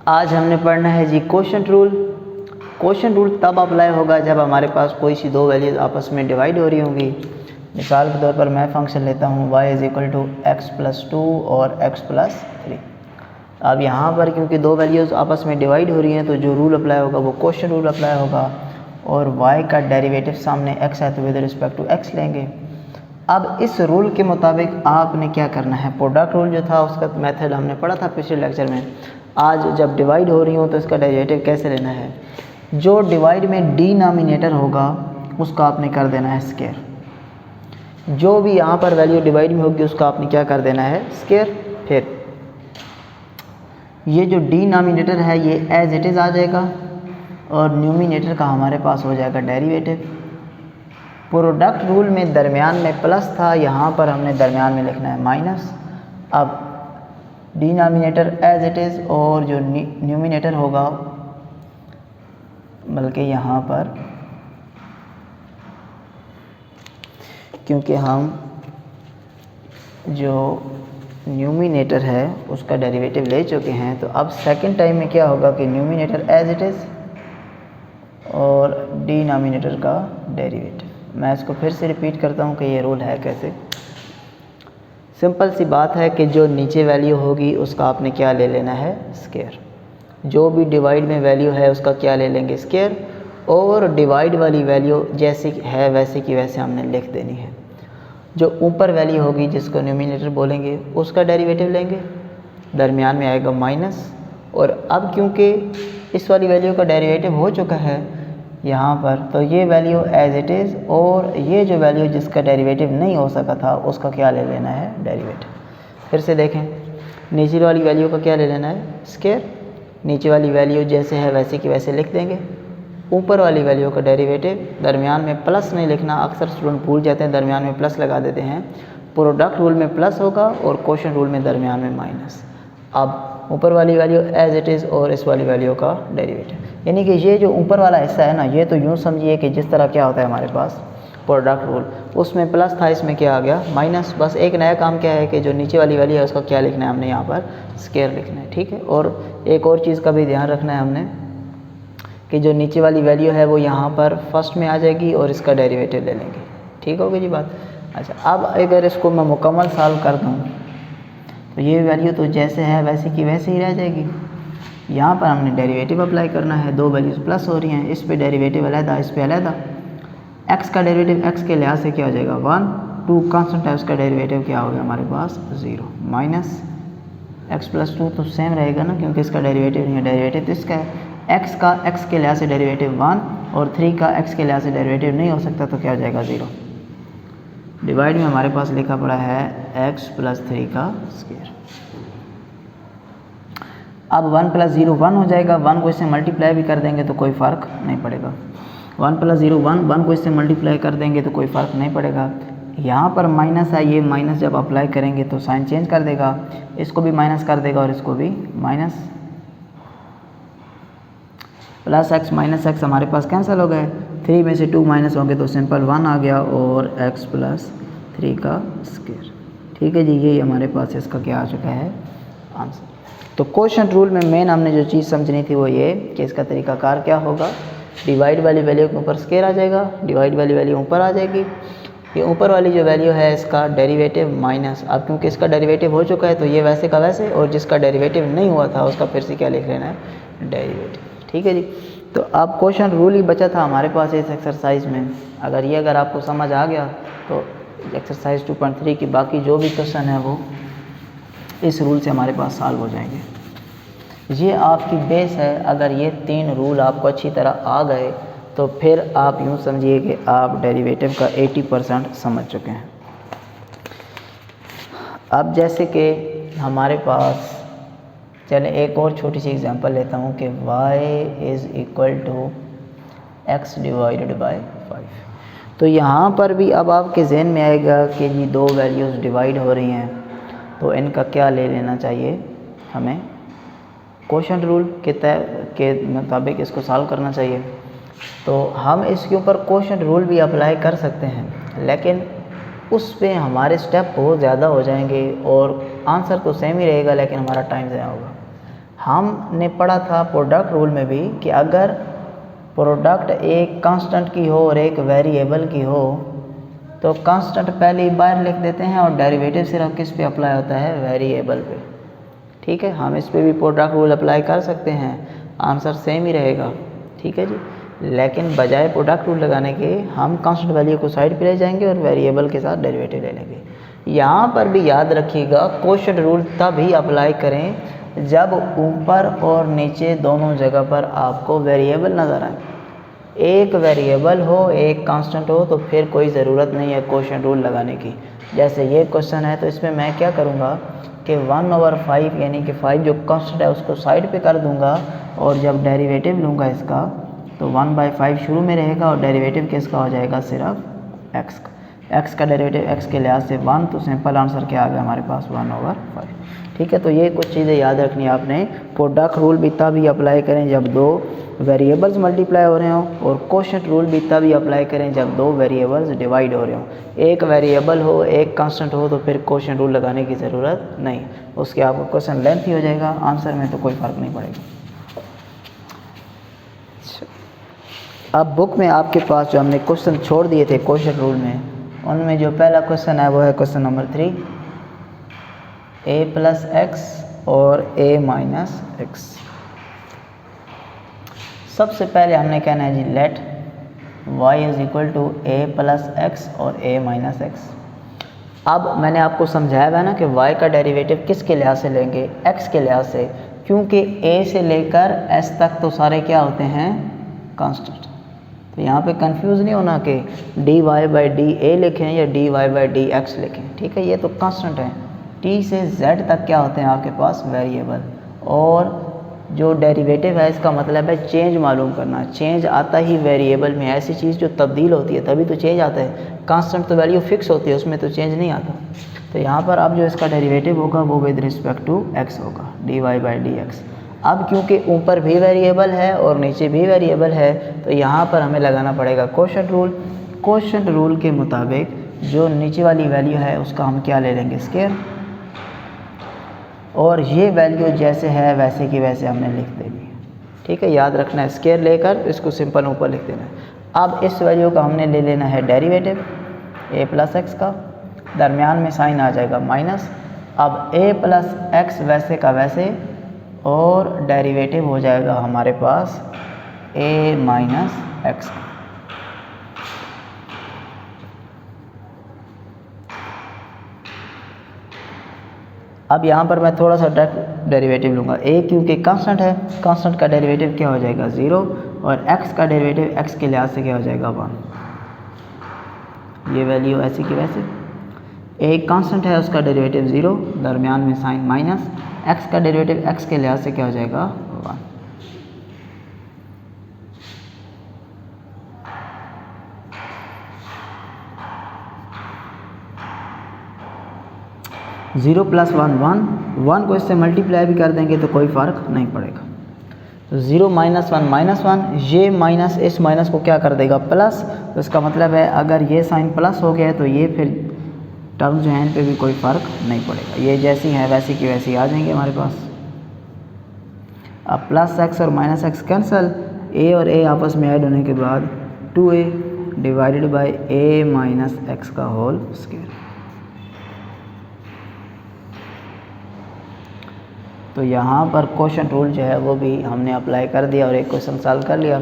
आज हमने पढ़ना है जी क्वोशंट रूल। क्वोशंट रूल तब अप्लाई होगा जब हमारे पास कोई सी दो वैल्यूज़ आपस में डिवाइड हो रही होंगी। मिसाल के तौर पर मैं फंक्शन लेता हूँ y = x+2 और x+3। अब यहाँ पर क्योंकि दो वैल्यूज़ आपस में डिवाइड हो रही हैं तो जो रूल अप्लाई होगा वो क्वोशंट रूल अप्लाई होगा। और y का डेरिवेटिव सामने x है तो विद रिस्पेक्ट टू x लेंगे। अब इस रूल के मुताबिक आपने क्या करना है, प्रोडक्ट रूल जो था उसका मेथड हमने पढ़ा था पिछले लेक्चर में। आज जब डिवाइड हो रही हो तो इसका डेरिवेटिव कैसे लेना है। जो डिवाइड में डिनोमिनेटर होगा उसका आपने कर देना है स्क्वायर। जो भी यहाँ पर वैल्यू डिवाइड में होगी उसका आपने क्या कर देना है स्क्वायर। फिर ये जो डिनोमिनेटर है ये एज इट इज़ आ जाएगा और न्यूमिनेटर का हमारे पास हो जाएगा डेरिवेटिव। प्रोडक्ट रूल में दरमियान में प्लस था, यहाँ पर हमने दरमियान में लिखना है माइनस। अब डिनोमिनेटर एज इट इज़ और जो न्यूमिनेटर होगा, बल्कि यहाँ पर क्योंकि हम जो न्यूमिनेटर है उसका डेरिवेटिव ले चुके हैं तो अब सेकंड टाइम में क्या होगा कि न्यूमिनेटर एज इट इज़ और डिनोमिनेटर का डेरिवेटिव। मैं इसको फिर से रिपीट करता हूँ कि ये रूल है कैसे। सिंपल सी बात है कि जो नीचे वैल्यू होगी उसका आपने क्या ले लेना है स्क्वायर। जो भी डिवाइड में वैल्यू है उसका क्या ले लेंगे स्क्वायर, और डिवाइड वाली वैल्यू जैसी है वैसे की वैसे हमने लिख देनी है। जो ऊपर वैल्यू होगी जिसको न्यूमिनेटर बोलेंगे उसका डेरिवेटिव लेंगे, दरमियान में आएगा माइनस। और अब क्योंकि इस वाली वैल्यू का डेरिवेटिव हो चुका है यहाँ पर तो ये वैल्यू एज इट इज़, और ये जो वैल्यू जिसका डेरिवेटिव नहीं हो सका था उसका क्या ले लेना है डेरिवेटिव। फिर से देखें, नीचे वाली वैल्यू का क्या ले लेना है स्क्वायर। नीचे वाली वैल्यू जैसे है वैसे की वैसे लिख देंगे। ऊपर वाली वैल्यू का डेरिवेटिव, दरमियान में प्लस नहीं लिखना, अक्सर स्टूडेंट भूल जाते हैं दरमियान में प्लस लगा देते हैं। प्रोडक्ट रूल में प्लस होगा और क्वोशंट रूल में दरमियान में माइनस। अब ऊपर वाली वैल्यू एज इट इज़ और इस वाली वैल्यू का डेरिवेटिव, यानी कि ये जो ऊपर वाला हिस्सा है ना, ये तो यूँ समझिए कि जिस तरह क्या होता है हमारे पास प्रोडक्ट रूल, उसमें प्लस था इसमें क्या आ गया माइनस। बस एक नया काम क्या है कि जो नीचे वाली वैल्यू है उसका क्या लिखना है हमने यहाँ पर स्क्वायर लिखना है, ठीक है। और एक और चीज़ का भी ध्यान रखना है हमने कि जो नीचे वाली वैल्यू है वो यहाँ पर फर्स्ट में आ जाएगी और इसका डेरिवेटिव ले लेंगे, ठीक होगी जी बात। अच्छा, अब अगर इसको मैं मुकम्मल सॉल्व कर दूँ तो ये वैल्यू तो जैसे है वैसे की वैसे ही रह जाएगी। यहाँ पर हमने डेरिवेटिव अप्लाई करना है, दो वैल्यूज़ प्लस हो रही हैं, इस पे डेरिवेटिव अलहदा इस पे अलहदा। x का डेरिवेटिव x के लिहाज से क्या हो जाएगा 1, 2 कांस्टेंट है उसका डेरिवेटिव क्या हो गया हमारे पास 0, माइनस x+2 तो सेम रहेगा ना क्योंकि इसका डेरिवेटिव नहीं है, डेरिवेटिव तो इसका है। x का x के लिहाज से डेरिवेटिव 1 और 3 का x के लिहाज से डेरिवेटिव नहीं हो सकता तो क्या हो जाएगा 0। डिवाइड में हमारे पास लिखा पड़ा है x+3 का स्क्वायर। अब 1 + 0 1 हो जाएगा, 1 को इससे मल्टीप्लाई भी कर देंगे तो कोई फ़र्क नहीं पड़ेगा। 1 + 0 1, 1 को इससे मल्टीप्लाई कर देंगे तो कोई फ़र्क नहीं पड़ेगा। यहाँ पर माइनस है, ये माइनस जब अप्लाई करेंगे तो साइन चेंज कर देगा, इसको भी माइनस कर देगा और इसको भी minus. Plus x minus x हमारे पास कैंसिल हो गए, 3 में से 2 माइनस होंगे तो सिंपल 1 आ गया और x+3 का स्क्वायर, ठीक है जी। यही हमारे पास इसका क्या आ चुका है आंसर। तो क्वोशंट रूल में मेन हमने जो चीज़ समझनी थी वो ये कि इसका तरीकाकार क्या होगा। डिवाइड वाली वैल्यू के ऊपर स्क्वायर आ जाएगा, डिवाइड वाली वैल्यू ऊपर आ जाएगी। ये ऊपर वाली जो वैल्यू है इसका डेरिवेटिव माइनस, अब क्योंकि इसका डेरिवेटिव हो चुका है तो ये वैसे का वैसे, और जिसका डेरिवेटिव नहीं हुआ था उसका फिर से क्या लिख लेना है डेरिवेटिव, ठीक है जी। तो अब क्वोशंट रूल ही बचा था हमारे पास इस एक्सरसाइज में। अगर आपको समझ आ गया तो एक्सरसाइज 2.3 की बाकी जो भी क्वेश्चन है वो इस रूल से हमारे पास सॉल्व हो जाएंगे। ये आपकी बेस है। अगर ये 3 रूल आपको अच्छी तरह आ गए तो फिर आप यूँ समझिए कि आप डेरिवेटिव का 80% समझ चुके हैं। अब जैसे कि हमारे पास, चलें एक और छोटी सी एग्जांपल लेता हूँ कि y = x / 5। तो यहाँ पर भी अब आपके जहन में आएगा कि जी दो वैल्यूज़ डिवाइड हो रही हैं तो इनका क्या ले लेना चाहिए हमें। क्वोशंट रूल के मुताबिक इसको सॉल्व करना चाहिए। तो हम इसके ऊपर क्वोशंट रूल भी अप्लाई कर सकते हैं, लेकिन उस पे हमारे स्टेप बहुत ज़्यादा हो जाएंगे और आंसर तो सेम ही रहेगा लेकिन हमारा टाइम ज़्यादा होगा। हमने पढ़ा था प्रोडक्ट रूल में भी कि अगर प्रोडक्ट एक कांस्टेंट की हो और एक वेरिएबल की हो तो कांस्टेंट पहले ही बाहर लिख देते हैं और डेरिवेटिव सिर्फ किस पे अप्लाई होता है, वेरिएबल पे। ठीक है, हम इस पे भी प्रोडक्ट रूल अप्लाई कर सकते हैं, आंसर सेम ही रहेगा। ठीक है जी, लेकिन बजाय प्रोडक्ट रूल लगाने के हम कांस्टेंट वैल्यू को साइड पे ले जाएंगे और वेरिएबल के साथ डेरिवेटिव ले लेंगे। यहाँ पर भी याद रखिएगा क्वोशिएंट रूल तभी अप्लाई करें जब ऊपर और नीचे दोनों जगह पर आपको वेरिएबल नज़र आए। एक वेरिएबल हो एक कांस्टेंट हो तो फिर कोई ज़रूरत नहीं है क्वोशिएंट रूल लगाने की। जैसे ये क्वेश्चन है तो इसमें मैं क्या करूँगा कि 1/5 यानी कि 5 जो कांस्टेंट है उसको साइड पे कर दूँगा और जब डेरिवेटिव लूँगा इसका तो 1/5 शुरू में रहेगा और डेरिवेटिव किसका हो जाएगा, सिर्फ एक्स का। एक्स का डेरिवेटिव एक्स के लिहाज से 1, तो सिंपल आंसर क्या आ गया हमारे पास, 1/5। ठीक है, तो ये कुछ चीज़ें याद रखनी है आपने। प्रोडक्ट रूल भी तभी अप्लाई करें जब दो वेरिएबल्स मल्टीप्लाई हो रहे हों और क्वोशिएंट रूल भी तभी अप्लाई करें जब दो वेरिएबल्स डिवाइड हो रहे हों। एक वेरिएबल हो एक कांस्टेंट हो तो फिर क्वोशिएंट रूल लगाने की ज़रूरत नहीं, उसके आपको क्वेश्चन लेंथी हो जाएगा, आंसर में तो कोई फ़र्क नहीं पड़ेगा। अब बुक में आपके पास जो हमने क्वेश्चन छोड़ दिए थे क्वोशिएंट रूल में, उनमें जो पहला क्वेश्चन है वो है क्वेश्चन नंबर 3, a+x और a-x। सबसे पहले हमने कहना है जी लेट y = a+x और a-x। अब मैंने आपको समझाया है ना कि y का डेरिवेटिव किसके लिहाज से लेंगे, x के लिहाज से, क्योंकि a से लेकर s तक तो सारे क्या होते हैं, कांस्टेंट। तो यहाँ पे कंफ्यूज नहीं होना कि dy/dA लिखें या dy/dx लिखें। ठीक है, ये तो कांस्टेंट है। t से z तक क्या होते हैं आपके पास, वेरिएबल। और जो डेरिवेटिव है इसका मतलब है चेंज मालूम करना। चेंज आता ही वेरिएबल में, ऐसी चीज़ जो तब्दील होती है तभी तो चेंज आता है। कांस्टेंट तो वैल्यू फिक्स होती है, उसमें तो चेंज नहीं आता। तो यहाँ पर अब जो इसका डेरिवेटिव होगा वो विद रिस्पेक्ट टू x होगा, dy/dx। अब क्योंकि ऊपर भी वेरिएबल है और नीचे भी वेरिएबल है तो यहाँ पर हमें लगाना पड़ेगा क्वोशिएंट रूल। क्वोशिएंट रूल के मुताबिक जो नीचे वाली वैल्यू है उसका हम क्या ले लेंगे, स्क्वायर, और ये वैल्यू जैसे है वैसे की वैसे हमने लिख देनी है। ठीक है, याद रखना है, स्क्वायर लेकर इसको सिंपल ऊपर लिख देना है। अब इस वैल्यू का हमने ले लेना है डेरिवेटिव a+x का, दरमियान में साइन आ जाएगा माइनस। अब a+x वैसे का वैसे और डेरिवेटिव हो जाएगा हमारे पास a-x। अब यहाँ पर मैं थोड़ा सा डेरिवेटिव लूँगा, a क्योंकि कांस्टेंट है, कांस्टेंट का डेरिवेटिव क्या हो जाएगा, 0, और x का डेरिवेटिव x के लिहाज से क्या हो जाएगा, 1। ये वैल्यू ऐसी की वैसे, a कांस्टेंट है उसका डेरिवेटिव 0, दरमियान में साइन माइनस, x का डेरिवेटिव x के लिहाज से क्या हो जाएगा, 1। 0 + 1 1 को इससे मल्टीप्लाई भी कर देंगे तो कोई फ़र्क नहीं पड़ेगा। तो 0 - 1 - 1, ये माइनस इस माइनस को क्या कर देगा, प्लस। तो इसका मतलब है अगर ये साइन प्लस हो गया तो ये फिर टर्म जो है इन पे भी कोई फ़र्क नहीं पड़ेगा, ये जैसी हैं वैसी की वैसी आ जाएंगे हमारे पास। अब +x और -x कैंसिल, a और a आपस में ऐड होने के बाद 2a / a - x का होल स्क्वायर। तो यहाँ पर क्वोशिएंट रूल जो है वो भी हमने अप्लाई कर दिया और एक क्वेश्चन सॉल्व कर लिया।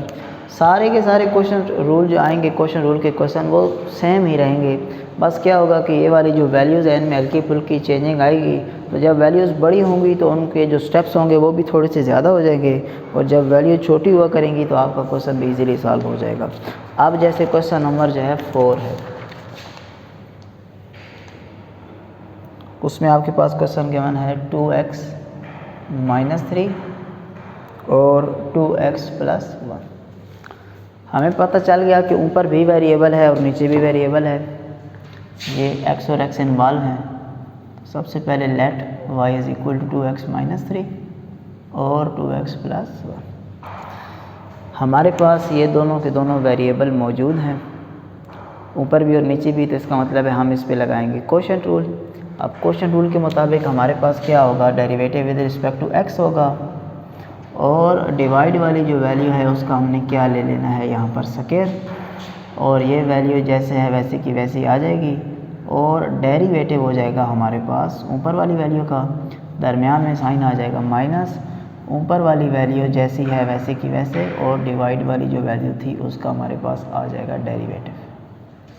सारे के सारे क्वोशिएंट रूल जो आएंगे, क्वोशिएंट रूल के क्वेश्चन वो सेम ही रहेंगे। बस क्या होगा कि ये वाली जो वैल्यूज़ हैं इनमें हल्की फुल्की चेंजिंग आएगी। तो जब वैल्यूज़ बड़ी होंगी तो उनके जो स्टेप्स होंगे वो भी थोड़े से ज़्यादा हो जाएंगे, और जब वैल्यू छोटी हुआ करेंगी तो आपका क्वेश्चन भी ईज़िली सॉल्व हो जाएगा। अब जैसे क्वेश्चन नंबर जो है 4 है, उसमें आपके पास क्वेश्चन गिवन है 2x - 3 और 2x + 1। हमें पता चल गया कि ऊपर भी वेरिएबल है और नीचे भी वेरिएबल है, ये x और x इन्वॉल्व हैं। सबसे पहले लेट y = 2x - 3 और 2x + 1। हमारे पास ये दोनों के दोनों वेरिएबल मौजूद हैं, ऊपर भी और नीचे भी, तो इसका मतलब है हम इस पे लगाएंगे क्वोशिएंट रूल। अब क्वोशिएंट रूल के मुताबिक हमारे पास क्या होगा, derivative with respect to x होगा, और डिवाइड वाली जो वैल्यू है उसका हमने क्या ले लेना है यहाँ पर स्क्वायर, और ये वैल्यू जैसे है वैसे की वैसी आ जाएगी और डेरिवेटिव हो जाएगा हमारे पास ऊपर वाली वैल्यू का, दरमियान में साइन आ जाएगा माइनस, ऊपर वाली वैल्यू जैसी है वैसे की वैसे और डिवाइड वाली जो वैल्यू थी उसका हमारे पास आ जाएगा डेरिवेटिव।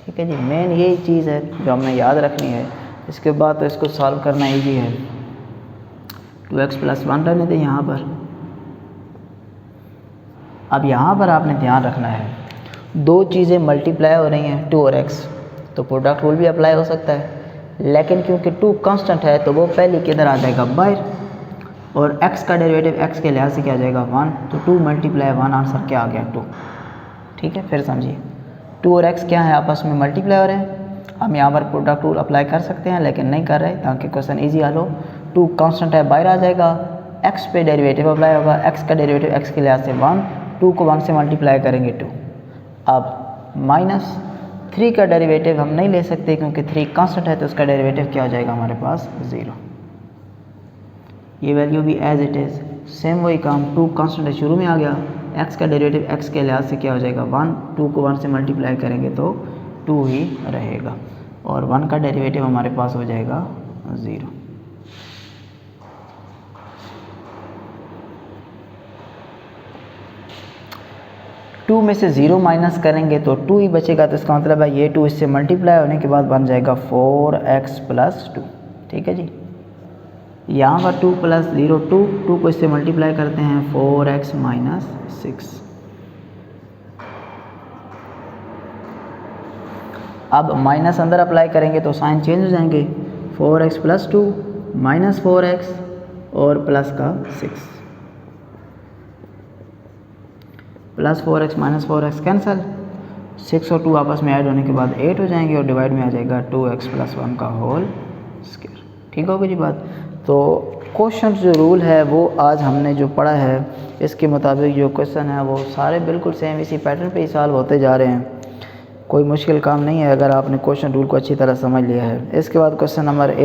ठीक है जी, मेन यही चीज़ है जो हमें याद रखनी है। इसके बाद तो इसको सॉल्व करना ईजी है। 2x + 1 रहने दें यहाँ पर। अब यहाँ पर आपने ध्यान रखना है, दो चीज़ें मल्टीप्लाई हो रही हैं 2 और x, तो प्रोडक्ट रूल भी अप्लाई हो सकता है, लेकिन क्योंकि 2 कांस्टेंट है तो वो पहले किधर आ जाएगा बाहर, और x का डेरिवेटिव x के लिहाज से क्या आ जाएगा 1, तो 2 × 1 आंसर क्या आ गया 2। ठीक है, फिर समझिए 2 और x क्या है आपस में मल्टीप्लाई हो रहे हैं। हम यहाँ पर प्रोडक्ट रूल अप्लाई कर सकते हैं लेकिन नहीं कर रहे ताकि क्वेश्चन ईजी हल हो। 2 कांस्टेंट है बाहर आ जाएगा, x पे डेरिवेटिव अप्लाई होगा, x का डेरिवेटिव x के लिहाज से 1, 2 को 1 से मल्टीप्लाई करेंगे 2। अब -3 का डेरिवेटिव हम नहीं ले सकते क्योंकि 3 कांस्टेंट है, तो उसका डेरिवेटिव क्या हो जाएगा हमारे पास 0। ये वैल्यू भी एज इट इज़ सेम वही काम, 2 कांस्टेंट है शुरू में आ गया, x का डेरिवेटिव x के लिहाज से क्या हो जाएगा 1, 2 को 1 से मल्टीप्लाई करेंगे तो 2 ही रहेगा, और 1 का डेरिवेटिव हमारे पास हो जाएगा 0। टू में से 0 माइनस करेंगे तो 2 ही बचेगा, तो इसका मतलब है ये 2 इससे मल्टीप्लाई होने के बाद बन जाएगा 4x + 2। ठीक है जी, यहाँ पर 2 + 0 2 को इससे मल्टीप्लाई करते हैं 4x - 6। अब माइनस अंदर अप्लाई करेंगे तो साइन चेंज हो जाएंगे, 4x + 2 -4x और प्लस का 6, +4x -4x कैंसल, 6 और 2 आपस में ऐड होने के बाद 8 हो जाएंगे और डिवाइड में आ जाएगा 2x + 1 का होल स्क्वायर। ठीक होगी जी बात। तो क्वेश्चन जो रूल है वो आज हमने जो पढ़ा है इसके मुताबिक जो क्वेश्चन है वो सारे बिल्कुल सेम इसी पैटर्न पे ही सॉल्व होते जा रहे हैं। कोई मुश्किल काम नहीं है अगर आपने क्वेश्चन रूल को अच्छी तरह समझ लिया है। इसके बाद क्वेश्चन नंबर 1